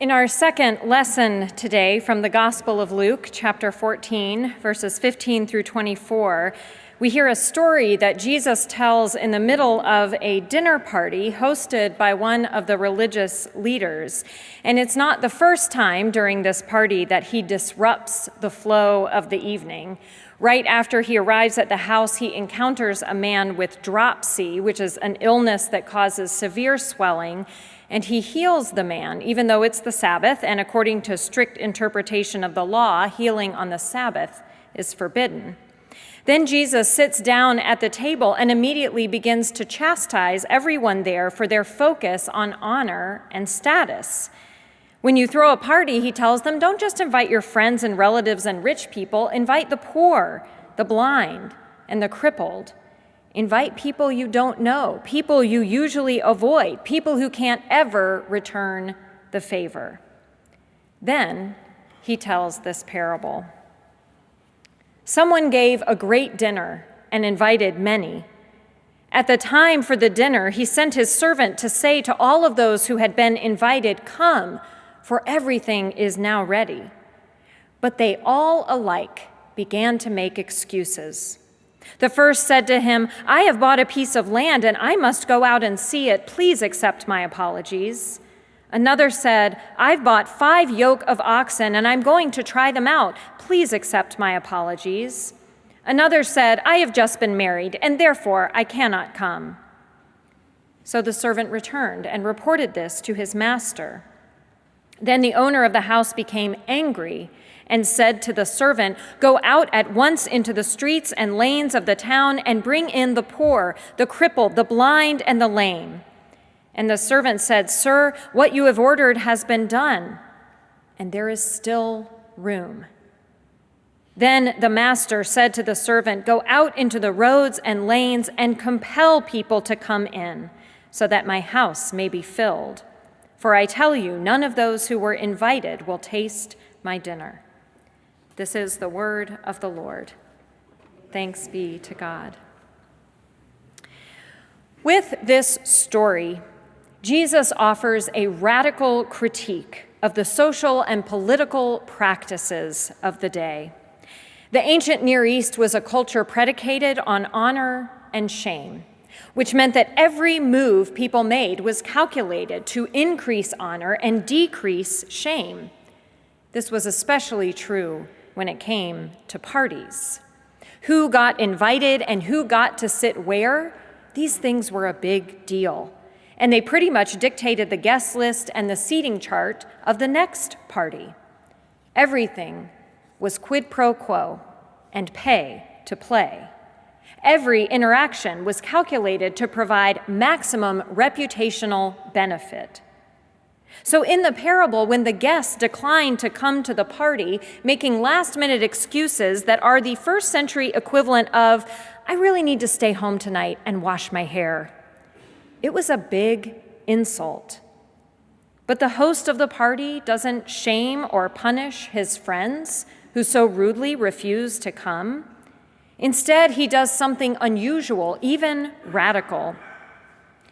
In our second lesson today from the Gospel of Luke, chapter 14, verses 15 through 24, we hear a story that Jesus tells in the middle of a dinner party hosted by one of the religious leaders. And it's not the first time during this party that he disrupts the flow of the evening. Right after he arrives at the house, he encounters a man with dropsy, which is an illness that causes severe swelling, and he heals the man, even though it's the Sabbath, and according to strict interpretation of the law, healing on the Sabbath is forbidden. Then Jesus sits down at the table and immediately begins to chastise everyone there for their focus on honor and status. When you throw a party, he tells them, don't just invite your friends and relatives and rich people, invite the poor, the blind, and the crippled. Invite people you don't know, people you usually avoid, people who can't ever return the favor. Then he tells this parable. Someone gave a great dinner and invited many. At the time for the dinner, he sent his servant to say to all of those who had been invited, "Come, for everything is now ready." But they all alike began to make excuses. The first said to him, "I have bought a piece of land and I must go out and see it. Please accept my apologies." Another said, "I've bought 5 yoke of oxen and I'm going to try them out. Please accept my apologies." Another said, "I have just been married and therefore I cannot come." So the servant returned and reported this to his master. Then the owner of the house became angry and said to the servant, "Go out at once into the streets and lanes of the town and bring in the poor, the crippled, the blind, and the lame." And the servant said, "Sir, what you have ordered has been done, and there is still room." Then the master said to the servant, "Go out into the roads and lanes and compel people to come in, so that my house may be filled. For I tell you, none of those who were invited will taste my dinner." This is the word of the Lord. Thanks be to God. With this story, Jesus offers a radical critique of the social and political practices of the day. The ancient Near East was a culture predicated on honor and shame, which meant that every move people made was calculated to increase honor and decrease shame. This was especially true when it came to parties. Who got invited and who got to sit where, these things were a big deal. And they pretty much dictated the guest list and the seating chart of the next party. Everything was quid pro quo and pay to play. Every interaction was calculated to provide maximum reputational benefit. So in the parable, when the guests declined to come to the party, making last-minute excuses that are the first century equivalent of, "I really need to stay home tonight and wash my hair," it was a big insult. But the host of the party doesn't shame or punish his friends who so rudely refuse to come. Instead, he does something unusual, even radical.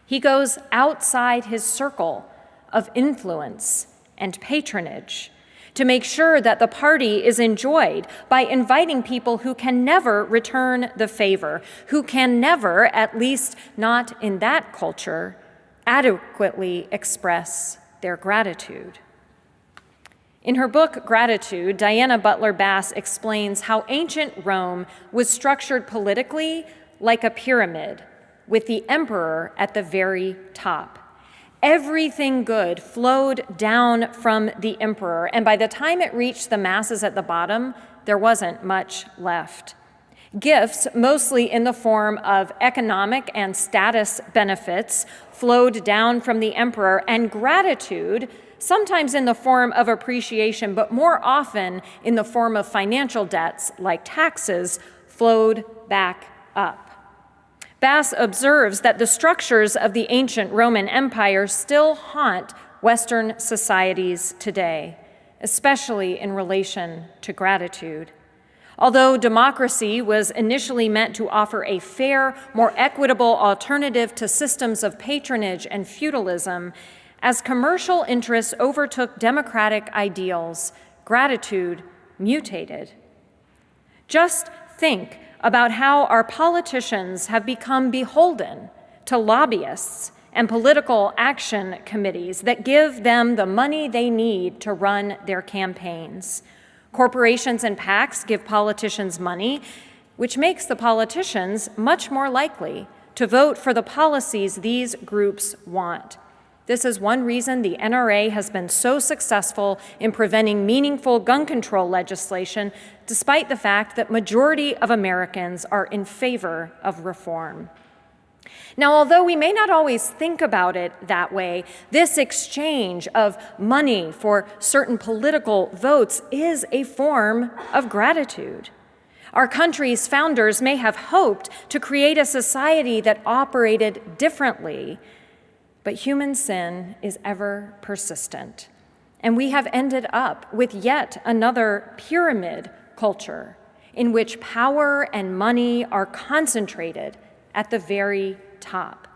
He goes outside his circle of influence and patronage to make sure that the party is enjoyed by inviting people who can never return the favor, who can never, at least not in that culture, adequately express their gratitude. In her book, Gratitude, Diana Butler Bass explains how ancient Rome was structured politically like a pyramid, with the emperor at the very top. Everything good flowed down from the emperor, and by the time it reached the masses at the bottom, there wasn't much left. Gifts, mostly in the form of economic and status benefits, flowed down from the emperor, and gratitude, sometimes in the form of appreciation, but more often in the form of financial debts like taxes, flowed back up. Bass observes that the structures of the ancient Roman Empire still haunt Western societies today, especially in relation to gratitude. Although democracy was initially meant to offer a fair, more equitable alternative to systems of patronage and feudalism, As commercial interests overtook democratic ideals, gratitude mutated. Just think about how our politicians have become beholden to lobbyists and political action committees that give them the money they need to run their campaigns. Corporations and PACs give politicians money, which makes the politicians much more likely to vote for the policies these groups want. This is one reason the NRA has been so successful in preventing meaningful gun control legislation, despite the fact that majority of Americans are in favor of reform. Now, although we may not always think about it that way, this exchange of money for certain political votes is a form of gratitude. Our country's founders may have hoped to create a society that operated differently, but human sin is ever persistent, and we have ended up with yet another pyramid culture in which power and money are concentrated at the very top,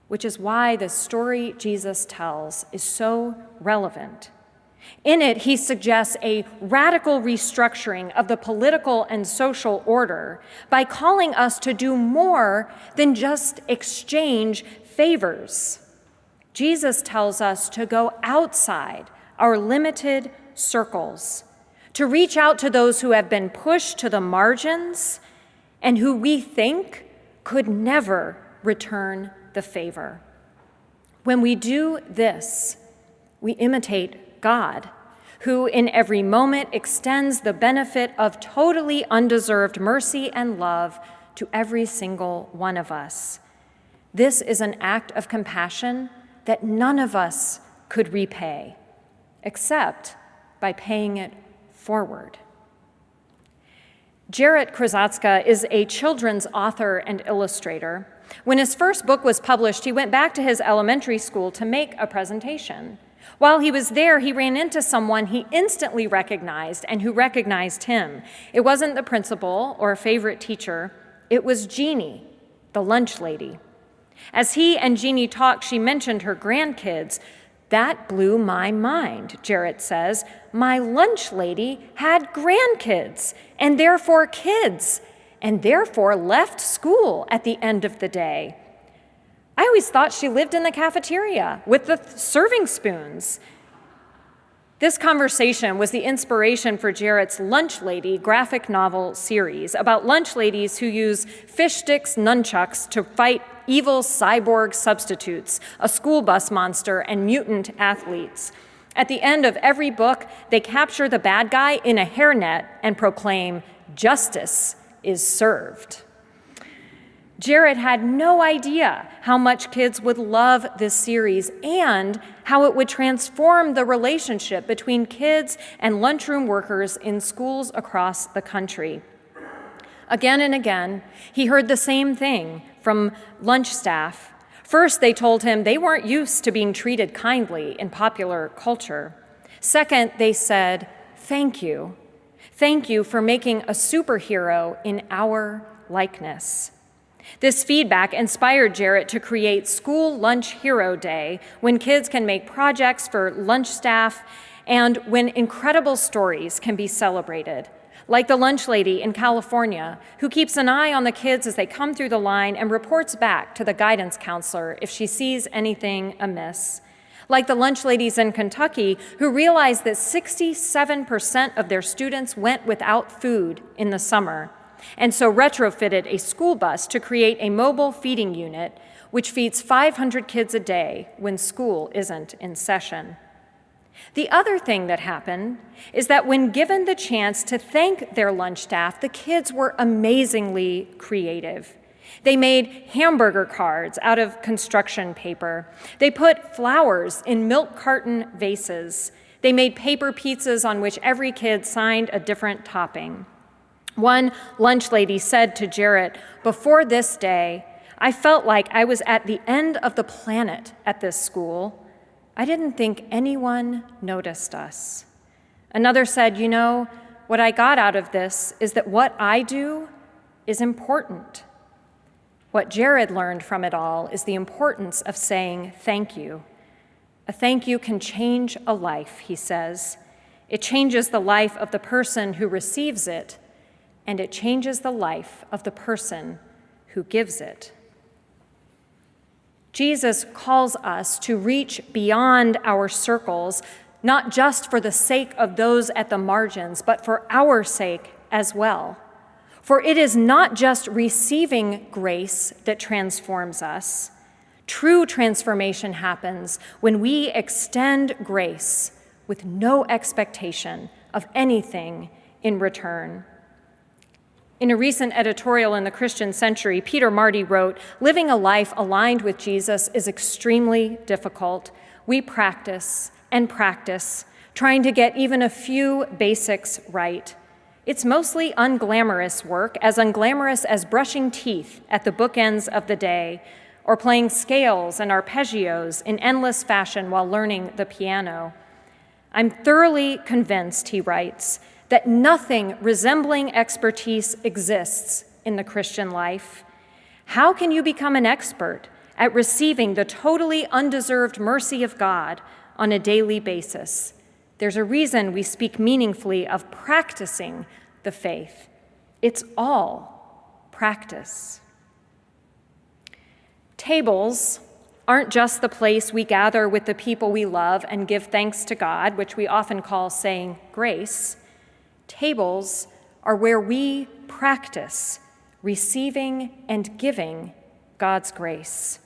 which is why the story Jesus tells is so relevant. In it, he suggests a radical restructuring of the political and social order by calling us to do more than just exchange favors. Jesus tells us to go outside our limited circles, to reach out to those who have been pushed to the margins and who we think could never return the favor. When we do this, we imitate God, who in every moment extends the benefit of totally undeserved mercy and love to every single one of us. This is an act of compassion that none of us could repay, except by paying it forward. Jarrett Krasatska is a children's author and illustrator. When his first book was published, he went back to his elementary school to make a presentation. While he was there, he ran into someone he instantly recognized and who recognized him. It wasn't the principal or a favorite teacher. It was Jeannie, the lunch lady. As he and Jeannie talked, she mentioned her grandkids. That blew my mind, Jarrett says. My lunch lady had grandkids, and therefore kids, and therefore left school at the end of the day. I always thought she lived in the cafeteria with the serving spoons. This conversation was the inspiration for Jarrett's Lunch Lady graphic novel series about lunch ladies who use fish sticks nunchucks to fight evil cyborg substitutes, a school bus monster, and mutant athletes. At the end of every book, they capture the bad guy in a hairnet and proclaim, "Justice is served." Jarrett had no idea how much kids would love this series and how it would transform the relationship between kids and lunchroom workers in schools across the country. Again and again, he heard the same thing from lunch staff. First, they told him they weren't used to being treated kindly in popular culture. Second, they said, "Thank you. Thank you for making a superhero in our likeness." This feedback inspired Jarrett to create School Lunch Hero Day, when kids can make projects for lunch staff and when incredible stories can be celebrated, like the lunch lady in California, who keeps an eye on the kids as they come through the line and reports back to the guidance counselor if she sees anything amiss. Like the lunch ladies in Kentucky, who realized that 67% of their students went without food in the summer, and so retrofitted a school bus to create a mobile feeding unit which feeds 500 kids a day when school isn't in session. The other thing that happened is that when given the chance to thank their lunch staff, the kids were amazingly creative. They made hamburger cards out of construction paper. They put flowers in milk carton vases. They made paper pizzas on which every kid signed a different topping. One lunch lady said to Jarrett, "Before this day, I felt like I was at the end of the planet at this school. I didn't think anyone noticed us." Another said, "You know, what I got out of this is that what I do is important." What Jarrett learned from it all is the importance of saying thank you. A thank you can change a life, he says. It changes the life of the person who receives it, and it changes the life of the person who gives it. Jesus calls us to reach beyond our circles, not just for the sake of those at the margins, but for our sake as well. For it is not just receiving grace that transforms us. True transformation happens when we extend grace with no expectation of anything in return. In a recent editorial in the Christian Century, Peter Marty wrote, "Living a life aligned with Jesus is extremely difficult. We practice and practice, trying to get even a few basics right. It's mostly unglamorous work, as unglamorous as brushing teeth at the bookends of the day, or playing scales and arpeggios in endless fashion while learning the piano. I'm thoroughly convinced," he writes, "that nothing resembling expertise exists in the Christian life. How can you become an expert at receiving the totally undeserved mercy of God on a daily basis? There's a reason we speak meaningfully of practicing the faith. It's all practice." Tables aren't just the place we gather with the people we love and give thanks to God, which we often call saying grace. Tables are where we practice receiving and giving God's grace.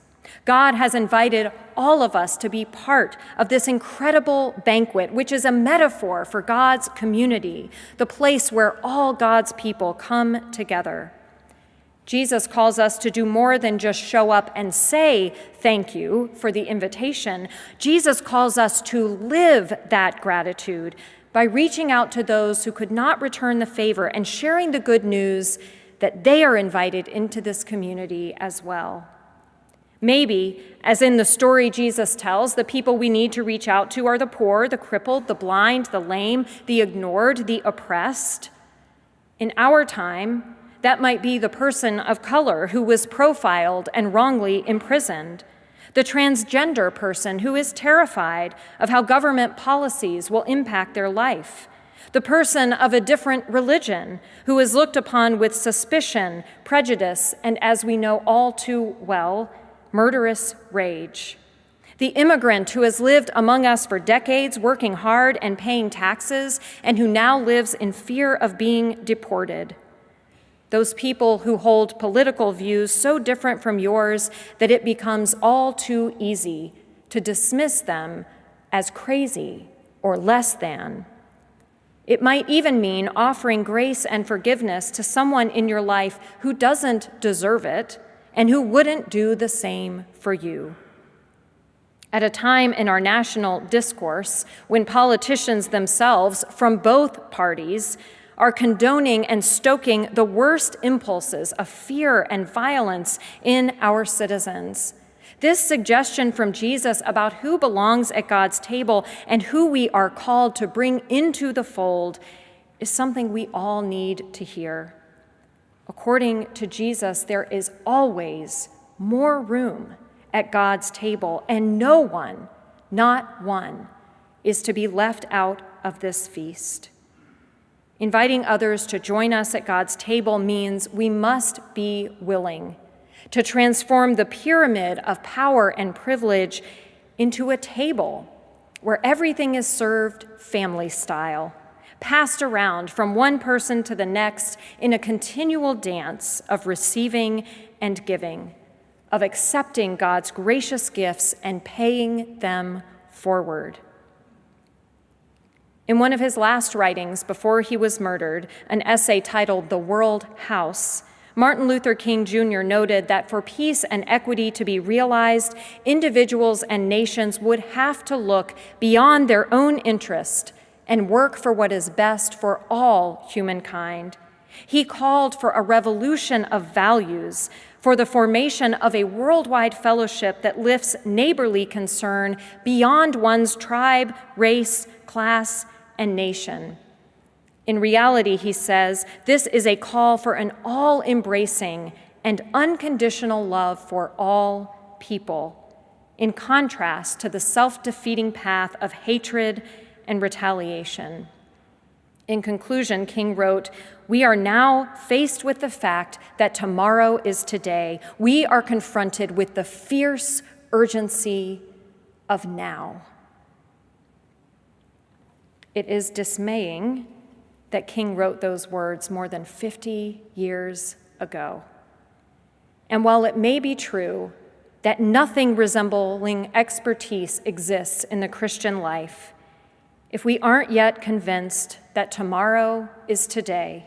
God has invited all of us to be part of this incredible banquet, which is a metaphor for God's community, the place where all God's people come together. Jesus calls us to do more than just show up and say thank you for the invitation. Jesus calls us to live that gratitude by reaching out to those who could not return the favor and sharing the good news that they are invited into this community as well. Maybe, as in the story Jesus tells, the people we need to reach out to are the poor, the crippled, the blind, the lame, the ignored, the oppressed. In our time, that might be the person of color who was profiled and wrongly imprisoned, the transgender person who is terrified of how government policies will impact their life, the person of a different religion who is looked upon with suspicion, prejudice, and, as we know all too well, murderous rage, the immigrant who has lived among us for decades, working hard and paying taxes, and who now lives in fear of being deported. Those people who hold political views so different from yours that it becomes all too easy to dismiss them as crazy or less than. It might even mean offering grace and forgiveness to someone in your life who doesn't deserve it and who wouldn't do the same for you. At a time in our national discourse when politicians themselves from both parties are condoning and stoking the worst impulses of fear and violence in our citizens, this suggestion from Jesus about who belongs at God's table and who we are called to bring into the fold is something we all need to hear. According to Jesus, there is always more room at God's table, and no one, not one, is to be left out of this feast. Inviting others to join us at God's table means we must be willing to transform the pyramid of power and privilege into a table where everything is served family style, passed around from one person to the next in a continual dance of receiving and giving, of accepting God's gracious gifts and paying them forward. In one of his last writings before he was murdered, an essay titled "The World House," Martin Luther King Jr. noted that for peace and equity to be realized, individuals and nations would have to look beyond their own interest and work for what is best for all humankind. He called for a revolution of values, for the formation of a worldwide fellowship that lifts neighborly concern beyond one's tribe, race, class, and nation. In reality, he says, this is a call for an all-embracing and unconditional love for all people. in contrast to the self-defeating path of hatred and retaliation. In conclusion, King wrote, "We are now faced with the fact that tomorrow is today. We are confronted with the fierce urgency of now." It is dismaying that King wrote those words more than 50 years ago. And while it may be true that nothing resembling expertise exists in the Christian life, if we aren't yet convinced that tomorrow is today,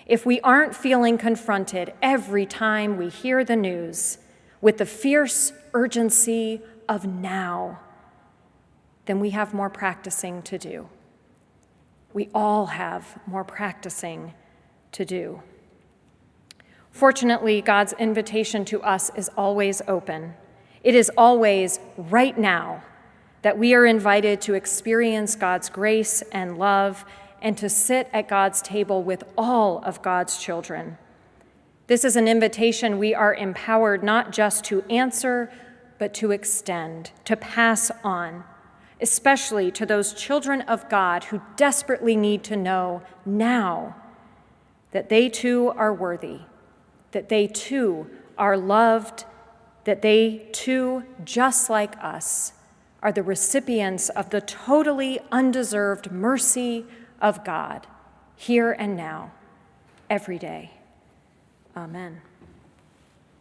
if we aren't feeling confronted every time we hear the news with the fierce urgency of now, then we have more practicing to do. We all have more practicing to do. Fortunately, God's invitation to us is always open. It is always right now that we are invited to experience God's grace and love and to sit at God's table with all of God's children. This is an invitation we are empowered not just to answer, but to extend, to pass on, especially to those children of God who desperately need to know now that they too are worthy, that they too are loved, that they too, just like us, are the recipients of the totally undeserved mercy of God, here and now, every day. Amen.